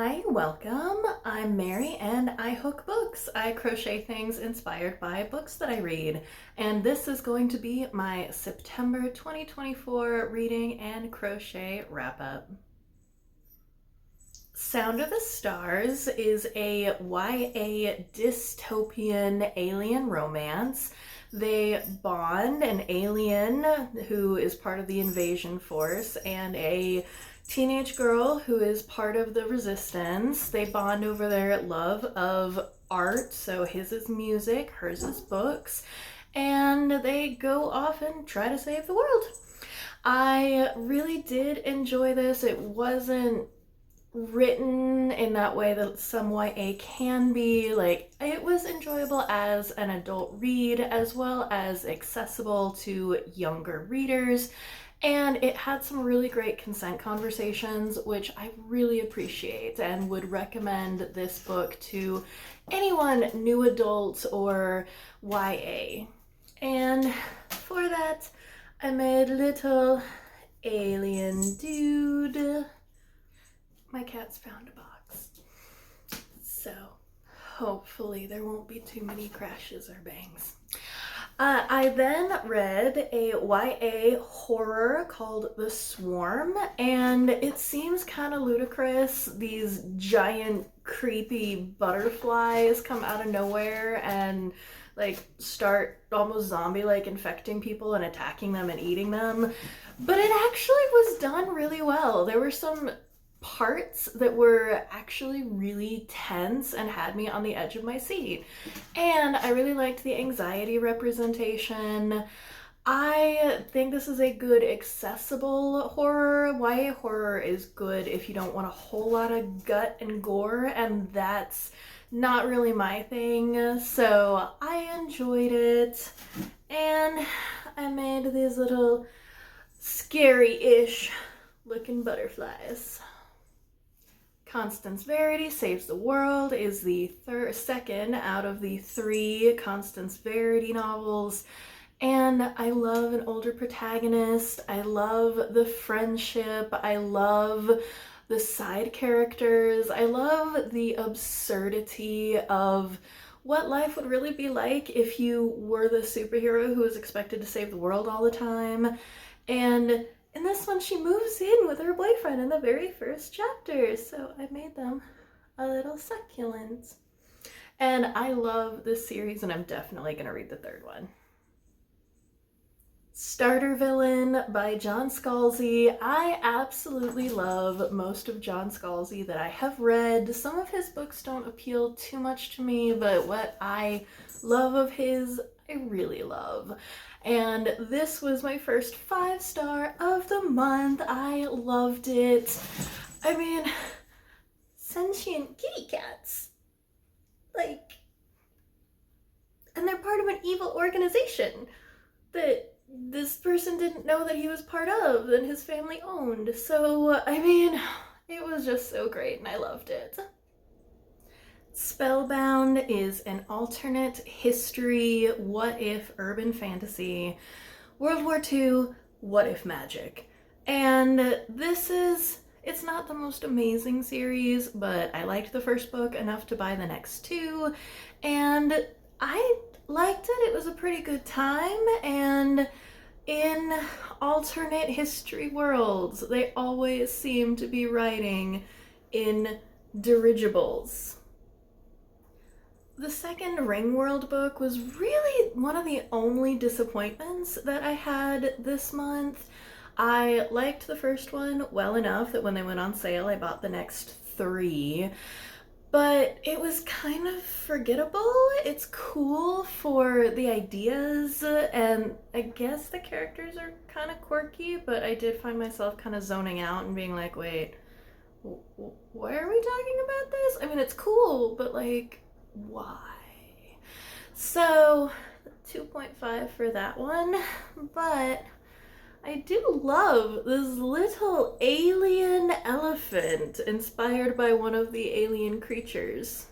Hi, welcome. I'm Mary and I hook books. I crochet things inspired by books that I read. And this is going to be my September 2024 reading and crochet wrap up. Sound of the Stars is a YA dystopian alien romance. They bond an alien who is part of the invasion force and a teenage girl who is part of the resistance. They bond over their love of art, so his is music, hers is books, and they go off and try to save the world. I really did enjoy this. It wasn't written in that way that some YA can be. Like, it was enjoyable as an adult read as well as accessible to younger readers, and it had some really great consent conversations, which I really appreciate and would recommend this book to anyone new adult or YA. And for that, I made little alien dude. My cat's found a box, so hopefully there won't be too many crashes or bangs. I then read a YA horror called The Swarm, and it seems kind of ludicrous. These giant creepy butterflies come out of nowhere and like start almost zombie-like infecting people and attacking them and eating them. But it actually was done really well. There were some parts that were actually really tense and had me on the edge of my seat. And I really liked the anxiety representation. I think this is a good accessible horror. YA horror is good if you don't want a whole lot of gut and gore, and that's not really my thing. So I enjoyed it, and I made these little scary-ish looking butterflies. Constance Verity Saves the World is the second out of the 3 Constance Verity novels, and I love an older protagonist. I love the friendship. I love the side characters. I love the absurdity of what life would really be like if you were the superhero who was expected to save the world all the time. And in this one, she moves in with her boyfriend in the very first chapter, so I made them a little succulent. And I love this series, and I'm definitely going to read the 3rd one. Starter Villain by John Scalzi. I absolutely love most of John Scalzi that I have read. Some of his books don't appeal too much to me, but what I love of his, I really love. And this was my first 5-star of the month. I loved it. I mean, sentient kitty cats. Like, and they're part of an evil organization that this person didn't know that he was part of and his family owned. So, I mean, it was just so great and I loved it. Spellbound is an alternate history, what if urban fantasy, World War II, what if magic. And it's not the most amazing series, but I liked the first book enough to buy the next 2, and I liked it. It was a pretty good time, and in alternate history worlds, they always seem to be writing in dirigibles. The second Ringworld book was really one of the only disappointments that I had this month. I liked the first one well enough that when they went on sale, I bought the next 3. But it was kind of forgettable. It's cool for the ideas, and I guess the characters are kind of quirky, but I did find myself kind of zoning out and being like, wait, why are we talking about this? I mean, it's cool, but like, why? So 2.5 for that one, but I do love this little alien elephant inspired by one of the alien creatures.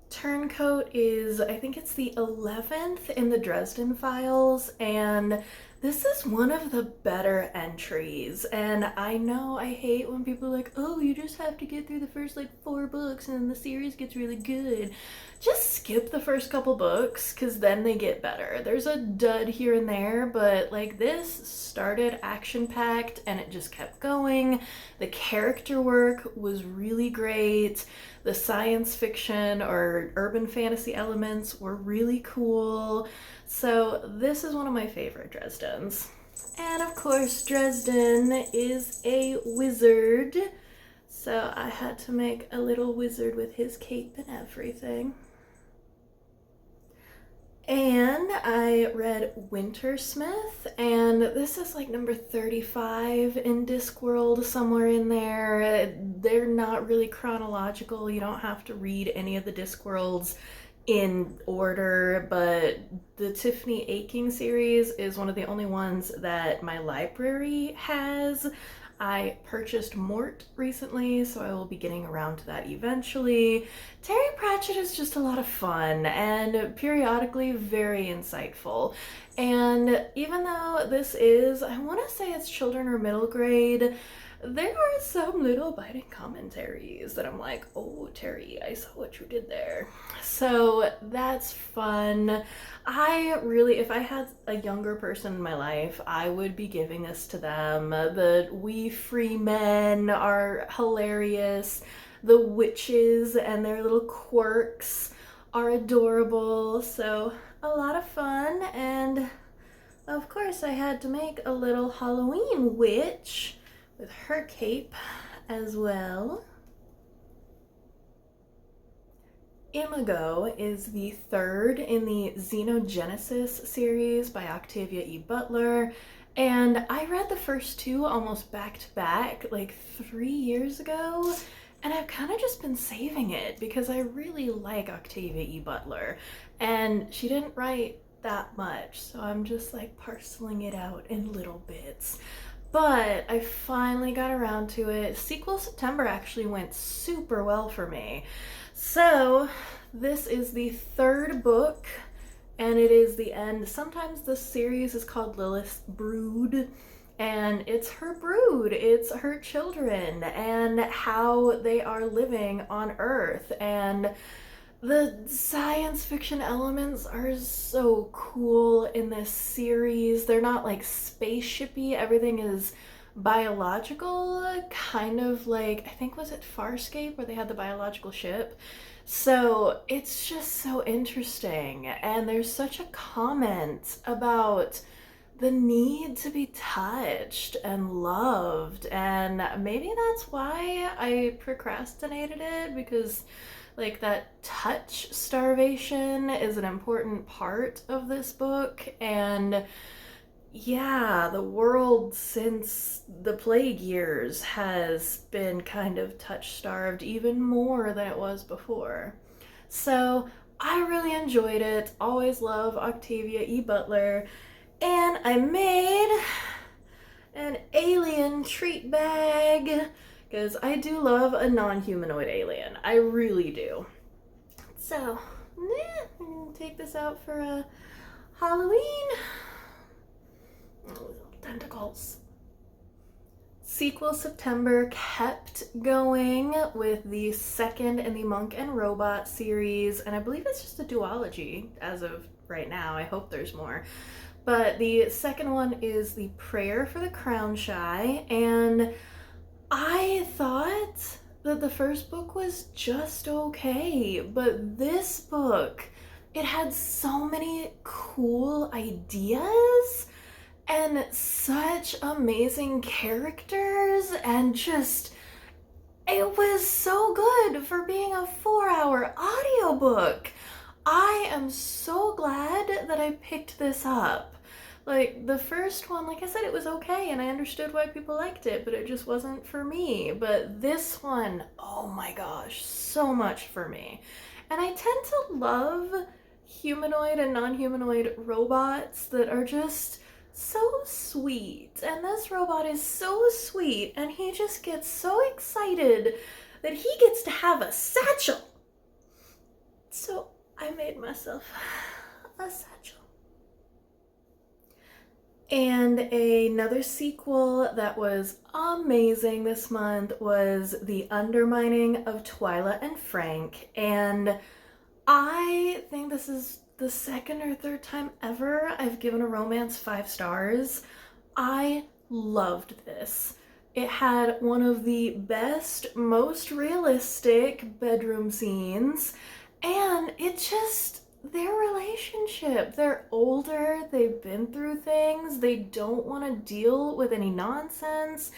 Turncoat is, I think it's the 11th in the Dresden files, and This is one of the better entries, and I know I hate when people are like, oh, you just have to get through the first like 4 books and then the series gets really good. Just skip the first couple books, because then they get better. There's a dud here and there, but like this started action-packed and it just kept going. The character work was really great. The science fiction or urban fantasy elements were really cool. So this is one of my favorite Dresdens. And of course, Dresden is a wizard. So I had to make a little wizard with his cape and everything. And I read Wintersmith, and this is like number 35 in Discworld, somewhere in there. They're not really chronological. You don't have to read any of the Discworlds in order, but the Tiffany Aching series is one of the only ones that my library has. I purchased Mort recently, so I will be getting around to that eventually. Terry Pratchett is just a lot of fun and periodically very insightful. And even though this is, I want to say it's children or middle grade, there are some little biting commentaries that I'm like, oh, Terry, I saw what you did there. So that's fun. I really, if I had a younger person in my life, I would be giving this to them. The wee free men are hilarious. The witches and their little quirks are adorable. So a lot of fun. And of course, I had to make a little Halloween witch with her cape as well. Imago is the third in the Xenogenesis series by Octavia E. Butler, and I read the first 2 almost back to back like 3 years ago, and I've kind of just been saving it because I really like Octavia E. Butler, and she didn't write that much, so I'm just like parceling it out in little bits. But I finally got around to it. Sequel September actually went super well for me. So this is the 3rd book, and it is the end. Sometimes the series is called Lilith's Brood, and it's her brood. It's her children and how they are living on Earth. And the science fiction elements are so cool in this series. They're not like spaceshipy. Everything is biological, kind of like, I think, was it Farscape where they had the biological ship? So it's just so interesting. And there's such a comment about the need to be touched and loved. And maybe that's why I procrastinated it, because like that touch starvation is an important part of this book. And yeah, the world since the plague years has been kind of touch starved even more than it was before. So I really enjoyed it. Always love Octavia E. Butler. And I made an alien treat bag, because I do love a non-humanoid alien. I really do. So, I'm gonna take this out for Halloween. Oh, little tentacles. Sequel September kept going with the 2nd in the Monk and Robot series, and I believe it's just a duology as of right now. I hope there's more. But the 2nd one is the Prayer for the Crown Shy, and I thought that the first book was just okay, but this book, it had so many cool ideas and such amazing characters, and just, it was so good for being a 4-hour audiobook. I am so glad that I picked this up. Like, the first one, like I said, it was okay, and I understood why people liked it, but it just wasn't for me. But this one, oh my gosh, so much for me. And I tend to love humanoid and non-humanoid robots that are just so sweet. And this robot is so sweet, and he just gets so excited that he gets to have a satchel. So I made myself a satchel. And another sequel that was amazing this month was The Undermining of Twyla and Frank. And I think this is the second or third time ever I've given a romance 5 stars. I loved this. It had one of the best, most realistic bedroom scenes, and it just, their relationship. They're older, they've been through things, they don't want to deal with any nonsense.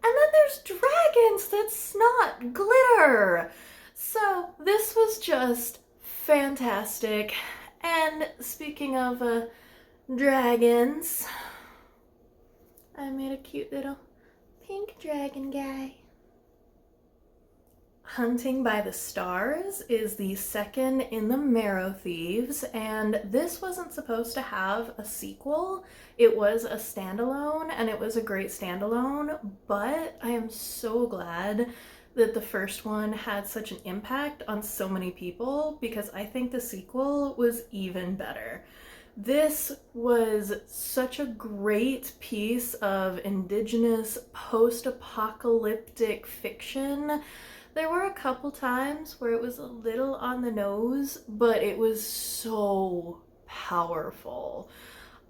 And then there's dragons that snot glitter. So this was just fantastic. And speaking of dragons, I made a cute little pink dragon guy. Hunting by the Stars is the second in the Marrow Thieves, and this wasn't supposed to have a sequel. It was a standalone, and it was a great standalone, but I am so glad that the first one had such an impact on so many people, because I think the sequel was even better. This was such a great piece of indigenous post-apocalyptic fiction. There were a couple times where it was a little on the nose, but it was so powerful.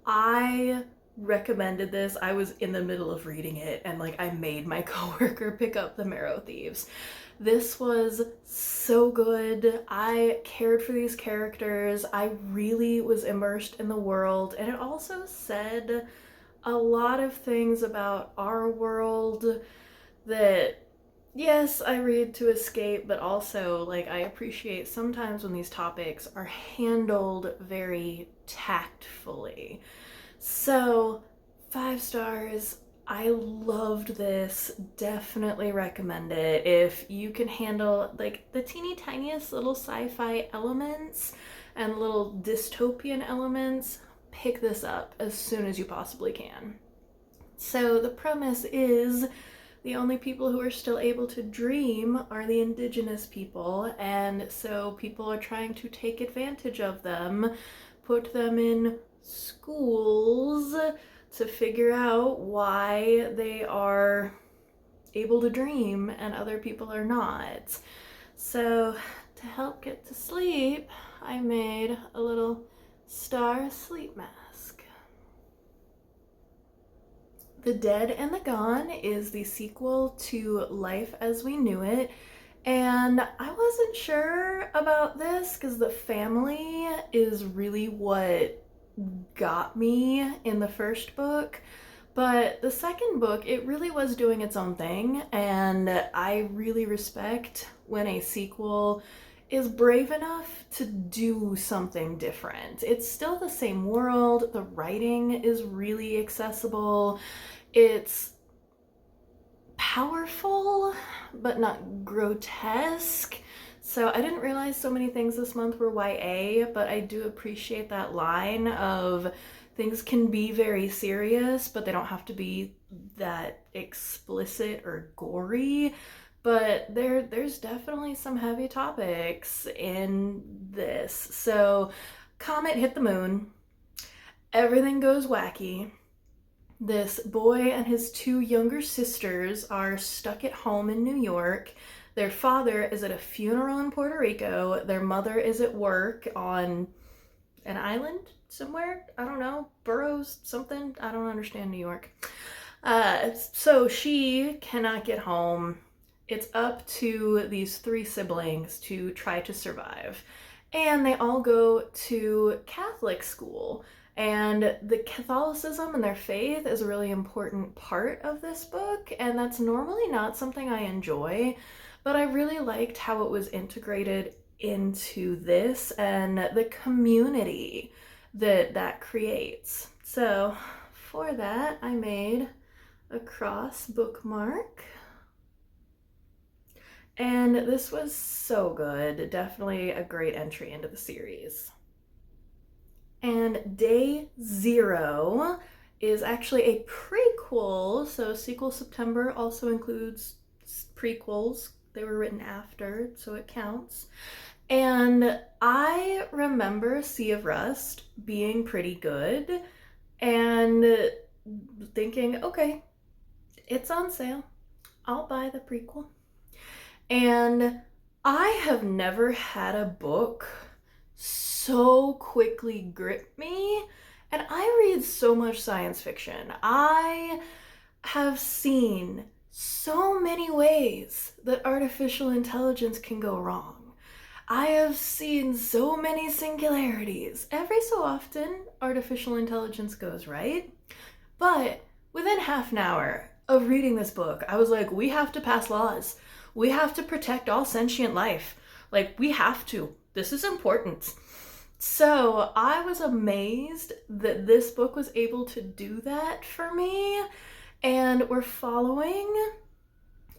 I recommended this. I was in the middle of reading it, and like I made my coworker pick up the Marrow Thieves. This was so good. I cared for these characters. I really was immersed in the world, and it also said a lot of things about our world that, yes, I read to escape, but also, like, I appreciate sometimes when these topics are handled very tactfully. So, 5 stars. I loved this. Definitely recommend it. If you can handle, like, the teeny tiniest little sci-fi elements and little dystopian elements, pick this up as soon as you possibly can. So, the premise is the only people who are still able to dream are the indigenous people, and so people are trying to take advantage of them, put them in schools to figure out why they are able to dream and other people are not. So to help get to sleep, I made a little star sleep mask. The Dead and the Gone is the sequel to Life as We Knew It, and I wasn't sure about this because the family is really what got me in the first book, but the second book, it really was doing its own thing, and I really respect when a sequel is brave enough to do something different. It's still the same world, the writing is really accessible, it's powerful, but not grotesque. So I didn't realize so many things this month were YA, but I do appreciate that line of things can be very serious, but they don't have to be that explicit or gory. But there's definitely some heavy topics in this. So comet hit the moon, everything goes wacky. This boy and his 2 younger sisters are stuck at home in New York. Their father is at a funeral in Puerto Rico. Their mother is at work on an island somewhere. I don't know, Burroughs, something. I don't understand New York. So she cannot get home. It's up to these 3 siblings to try to survive. And they all go to Catholic school. And the Catholicism and their faith is a really important part of this book, and that's normally not something I enjoy, but I really liked how it was integrated into this and the community that creates. So for that, I made a cross bookmark. And this was so good. Definitely a great entry into the series. And Day Zero is actually a prequel, so Sequel September also includes prequels. They were written after, so it counts. And I remember Sea of Rust being pretty good, and thinking, okay, it's on sale. I'll buy the prequel. And I have never had a book so quickly grip me. And I read so much science fiction. I have seen so many ways that artificial intelligence can go wrong. I have seen so many singularities. Every so often, artificial intelligence goes right. But within half an hour of reading this book, I was like, we have to pass laws. We have to protect all sentient life. Like, we have to. This is important. So I was amazed that this book was able to do that for me. And we're following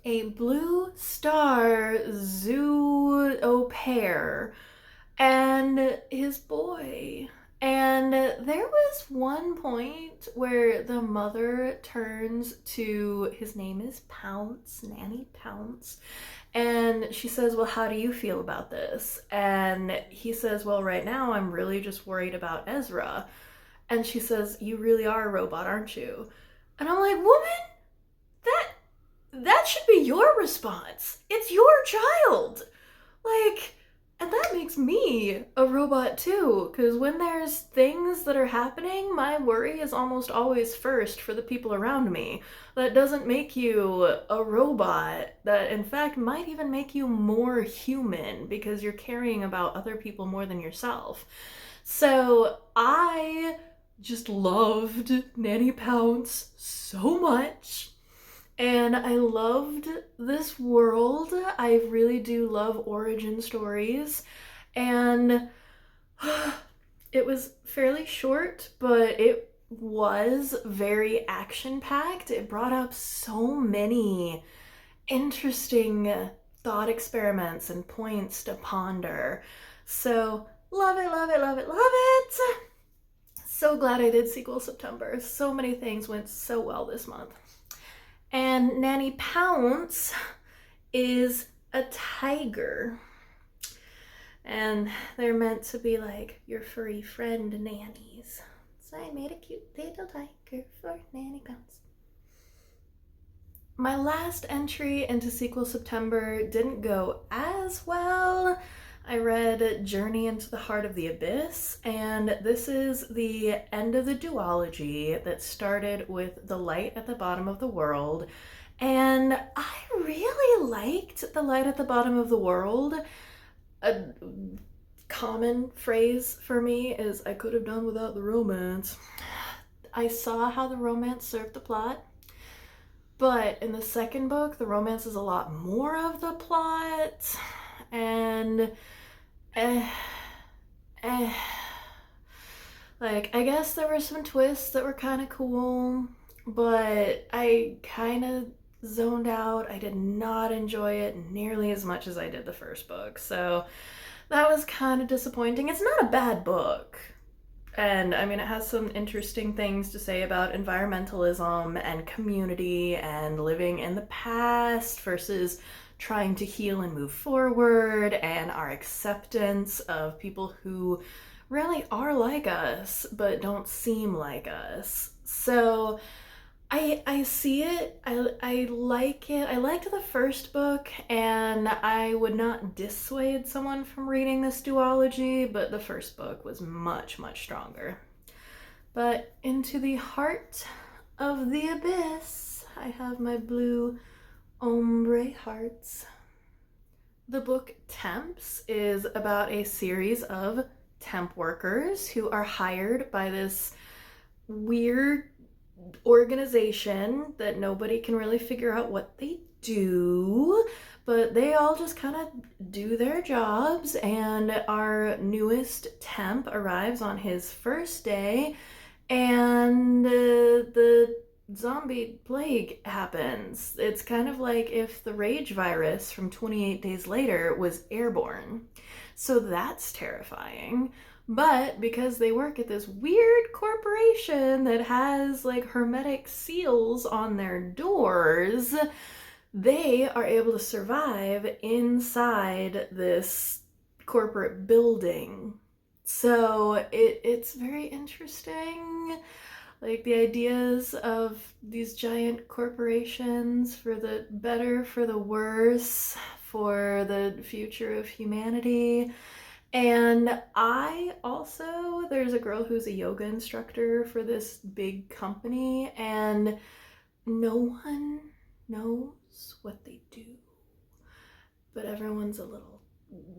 a blue star zoo au pair and his boy. And there was one point where the mother turns to, his name is Pounce, Nanny Pounce, and she says, well, how do you feel about this? And he says, well, right now I'm really just worried about Ezra. And she says, you really are a robot, aren't you? And I'm like, woman, that should be your response. It's your child. Like, and that makes me a robot too, because when there's things that are happening, my worry is almost always first for the people around me. That doesn't make you a robot. That, in fact, might even make you more human, because you're caring about other people more than yourself. So I just loved Nanny Pounce so much. And I loved this world. I really do love origin stories. And it was fairly short, but it was very action-packed. It brought up so many interesting thought experiments and points to ponder. So, love it, love it, love it, love it! So glad I did Sequel September. So many things went so well this month. And Nanny Pounce is a tiger. And they're meant to be like your furry friend nannies. So I made a cute little tiger for Nanny Pounce. My last entry into Sequel September didn't go as well. I read Journey into the Heart of the Abyss, and this is the end of the duology that started with The Light at the Bottom of the World. And I really liked The Light at the Bottom of the World. A common phrase for me is, I could have done without the romance. I saw how the romance served the plot, but in the second book, the romance is a lot more of the plot, and like, I guess there were some twists that were kind of cool, but I kind of zoned out. I did not enjoy it nearly as much as I did the first book, so that was kind of disappointing. It's not a bad book, and I mean, it has some interesting things to say about environmentalism and community and living in the past versus trying to heal and move forward, and our acceptance of people who really are like us but don't seem like us. So I see it. I like it. I liked the first book, and I would not dissuade someone from reading this duology, but the first book was much, much stronger. But Into the Heart of the Abyss, I have my blue ombre hearts. The book Temps is about a series of temp workers who are hired by this weird organization that nobody can really figure out what they do, but they all just kind of do their jobs. And our newest temp arrives on his first day, and the zombie plague happens. It's kind of like if the rage virus from 28 Days Later was airborne. So that's terrifying. But because they work at this weird corporation that has like hermetic seals on their doors, they are able to survive inside this corporate building. So it's very interesting. Like the ideas of these giant corporations for the better, for the worse, for the future of humanity. And I also, there's a girl who's a yoga instructor for this big company, and no one knows what they do, but everyone's a little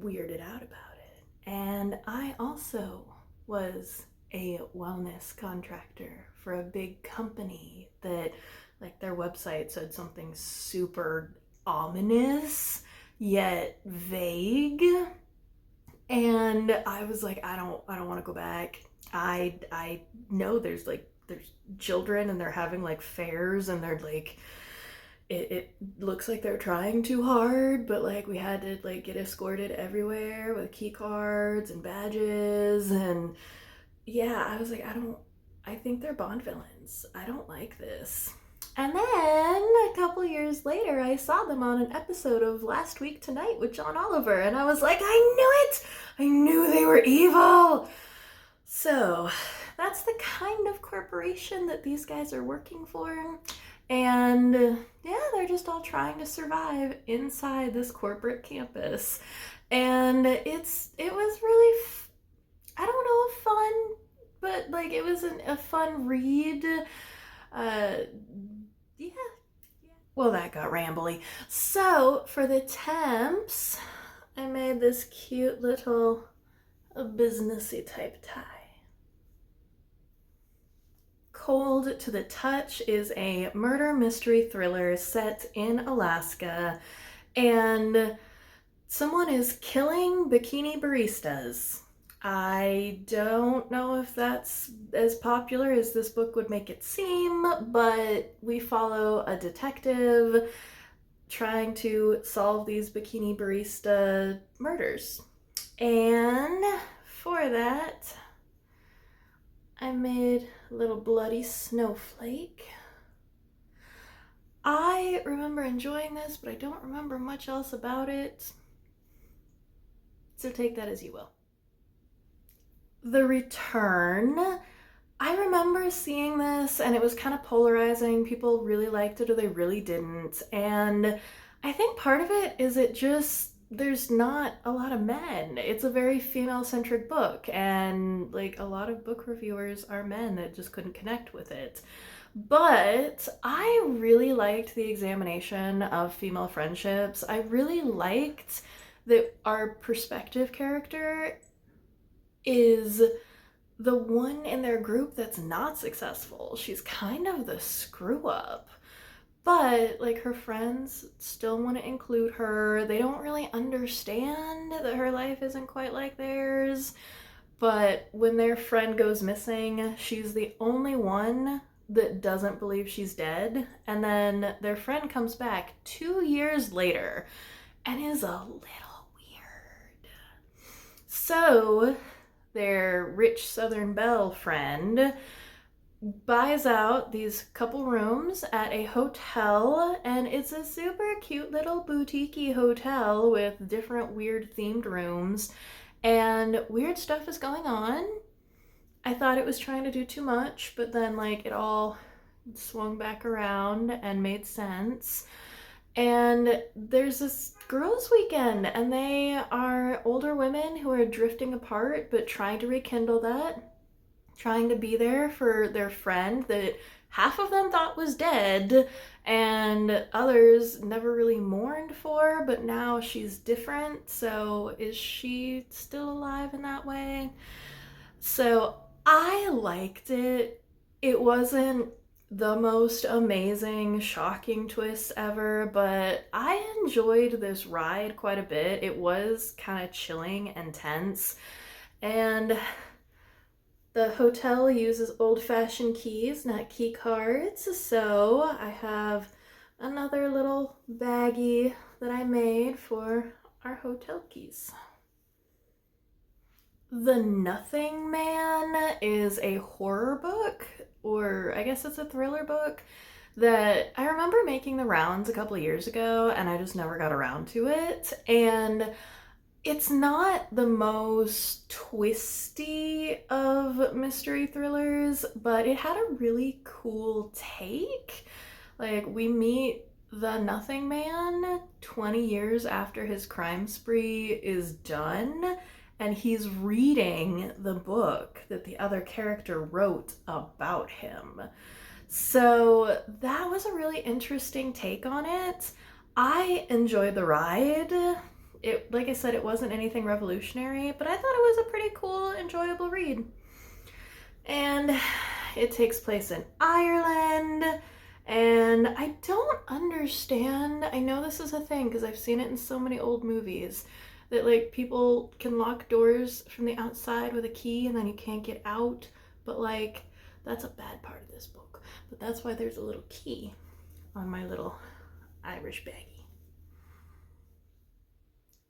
weirded out about it. And I also was a wellness contractor for a big company that, like, their website said something super ominous yet vague. And I was like, I don't want to go back. I know there's children and they're having like fairs and they're like, it looks like they're trying too hard, but like we had to like get escorted everywhere with key cards and badges. And yeah, I was like, I think they're Bond villains. I don't like this. And then a couple years later, I saw them on an episode of Last Week Tonight with John Oliver, and I was like, I knew it! I knew they were evil! So, that's the kind of corporation that these guys are working for. And yeah, they're just all trying to survive inside this corporate campus. And it was really, I don't know, fun, but like it was a fun read. Yeah. Well, that got rambly. So for the temps, I made this cute little businessy type tie. Cold to the Touch is a murder mystery thriller set in Alaska, and someone is killing bikini baristas. I don't know if that's as popular as this book would make it seem, but we follow a detective trying to solve these bikini barista murders. And for that, I made a little bloody snowflake. I remember enjoying this, but I don't remember much else about it. So take that as you will. The Return. I remember seeing this and it was kind of polarizing. People really liked it or they really didn't. And I think part of it is there's not a lot of men. It's a very female-centric book, and like a lot of book reviewers are men that just couldn't connect with it. But I really liked the examination of female friendships. I really liked that our perspective character is the one in their group that's not successful. She's kind of the screw up. But, like, her friends still want to include her. They don't really understand that her life isn't quite like theirs. But when their friend goes missing, she's the only one that doesn't believe she's dead. And then their friend comes back 2 years later and is a little weird. So, their rich Southern Belle friend buys out these couple rooms at a hotel, and it's a super cute little boutique-y hotel with different weird themed rooms, and weird stuff is going on. I thought it was trying to do too much, but then like it all swung back around and made sense. And there's this girls' weekend, and they are older women who are drifting apart but trying to rekindle that, trying to be there for their friend that half of them thought was dead and others never really mourned for, but now she's different. So is she still alive in that way? So I liked it. It wasn't the most amazing, shocking twist ever, but I enjoyed this ride quite a bit. It was kind of chilling and tense, and the hotel uses old-fashioned keys, not key cards, so I have another little baggie that I made for our hotel keys. The Nothing Man is a horror book, or I guess it's a thriller book, that I remember making the rounds a couple of years ago, and I just never got around to it. And It's not the most twisty of mystery thrillers, but it had a really cool take. Like, we meet the Nothing Man 20 years after his crime spree is done, and he's reading the book that the other character wrote about him. So that was a really interesting take on it. I enjoyed the ride. It, like I said, it wasn't anything revolutionary, but I thought it was a pretty cool, enjoyable read. And it takes place in Ireland, and I don't understand. I know this is a thing because I've seen it in so many old movies that like people can lock doors from the outside with a key and then you can't get out, but like that's a bad part of this book. But that's why there's a little key on my little Irish baggie.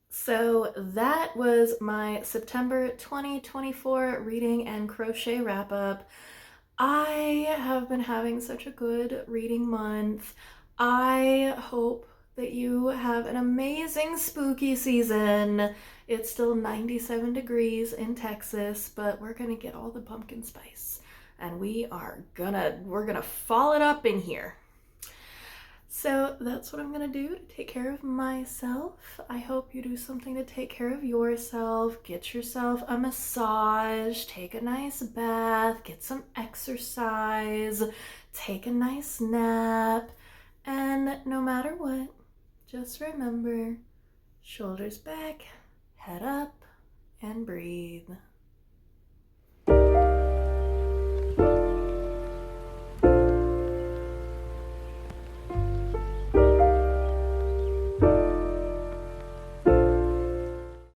So that was my September 2024 reading and crochet wrap up. I have been having such a good reading month. I hope that you have an amazing spooky season. It's still 97 degrees in Texas, but we're gonna get all the pumpkin spice and we're gonna fall it up in here. So that's what I'm gonna do to take care of myself. I hope you do something to take care of yourself. Get yourself a massage, take a nice bath, get some exercise, take a nice nap, and no matter what, just remember, shoulders back, head up, and breathe.